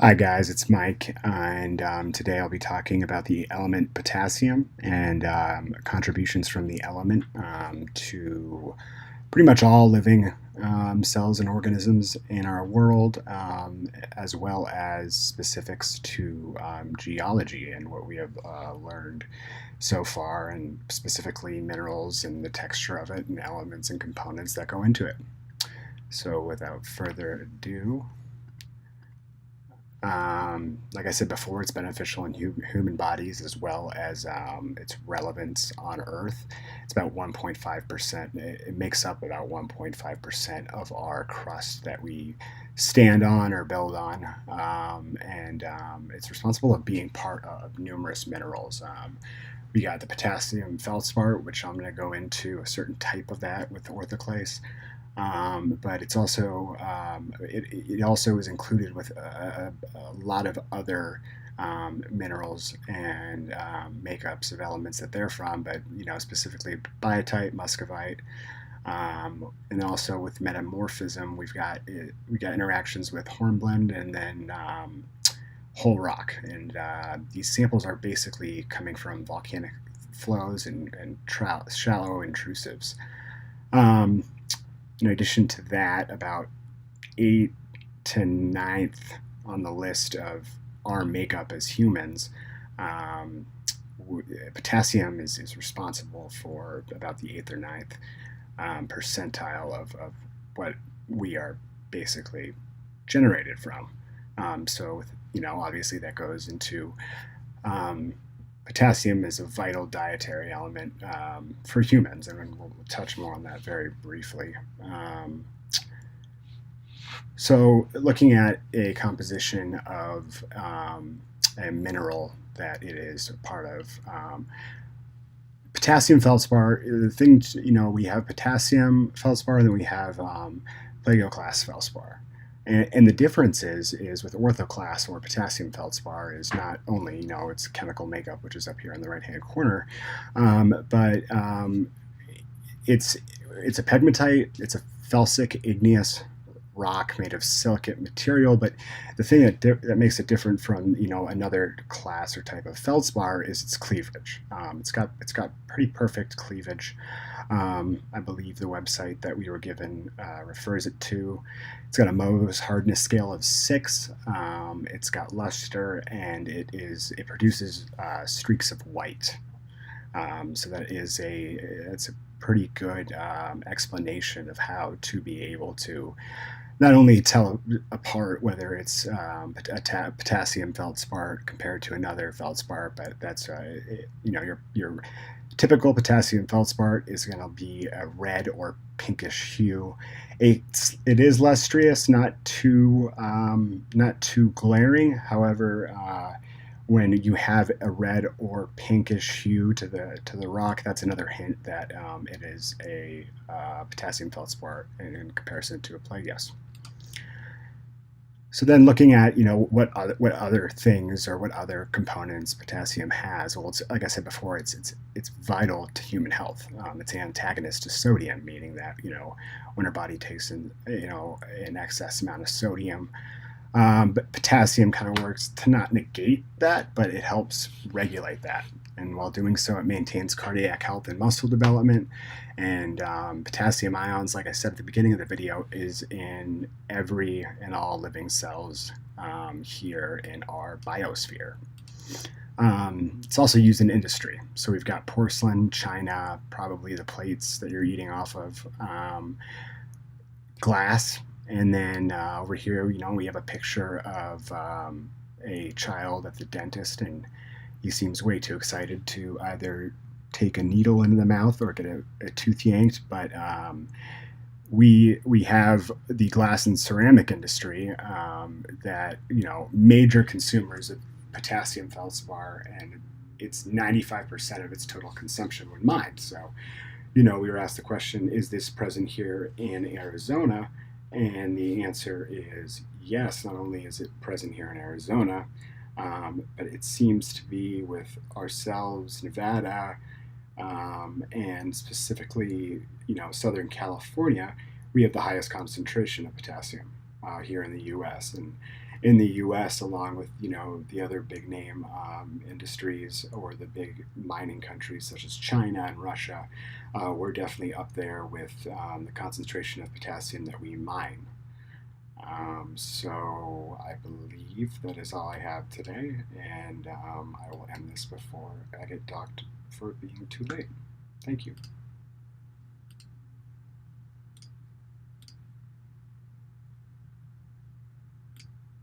Hi guys, it's Mike, and today I'll be talking about the element potassium and contributions from the element to pretty much all living cells and organisms in our world, as well as specifics to geology and what we have learned so far, and specifically minerals and the texture of it and elements and components that go into it. So without further ado, like I said before, it's beneficial in human bodies as well as its relevance on Earth. It's about 1.5%. It makes up about 1.5% of our crust that we stand on or build on. And it's responsible of being part of numerous minerals. We got the potassium feldspar, which I'm going to go into a certain type of that with orthoclase. But it's also it also is included with a lot of other minerals and makeups of elements that they're from, but specifically biotite, muscovite, and also with metamorphism, we got interactions with hornblende and then whole rock, and these samples are basically coming from volcanic flows and shallow intrusives. Um, in addition to that, about eighth to ninth on the list of our makeup as humans, um, potassium is responsible for about the eighth or ninth percentile of what we are basically generated from. So, obviously that goes into um, potassium is a vital dietary element for humans, and we'll touch more on that very briefly. So, looking at a composition of a mineral that it is a part of, potassium feldspar. The thing, we have potassium feldspar, and then we have plagioclase feldspar. And the difference is with orthoclase or potassium feldspar is not only its chemical makeup, which is up here in the right hand corner, but it's a pegmatite. It's a felsic igneous rock made of silicate material. But the thing that makes it different from another class or type of feldspar is its cleavage. It's got pretty perfect cleavage. I believe the website that we were given refers it to. It's got a Mohs hardness scale of 6. It's got luster, and it produces streaks of white. So it's a pretty good explanation of how to be able to not only tell apart whether it's a potassium feldspar compared to another feldspar, but that's your typical potassium feldspar is going to be a red or pinkish hue. It is lustrous, not too glaring. However, when you have a red or pinkish hue to the rock, that's another hint that it is a potassium feldspar in comparison to a plagias. So then, looking at what other things or what other components potassium has, well, it's like I said before, it's vital to human health. It's an antagonist to sodium, meaning that when our body takes in an excess amount of sodium, but potassium kind of works to not negate that, but it helps regulate that. And while doing so, it maintains cardiac health and muscle development. And potassium ions, like I said at the beginning of the video, is in every and all living cells here in our biosphere. It's also used in industry. So we've got porcelain, china, probably the plates that you're eating off of, glass. And then over here, we have a picture of a child at the dentist, and he seems way too excited to either take a needle into the mouth or get a tooth yanked. But we have the glass and ceramic industry that major consumers of potassium feldspar, and it's 95% of its total consumption when mined. So we were asked the question, is this present here in Arizona? And the answer is yes. Not only is it present here in Arizona, but it seems to be with ourselves, Nevada, and specifically, Southern California. We have the highest concentration of potassium here in the U.S. And in the U.S., along with the other big name industries or the big mining countries such as China and Russia, we're definitely up there with the concentration of potassium that we mine. So I believe that is all I have today, and I will end this before I get docked for being too late. Thank you.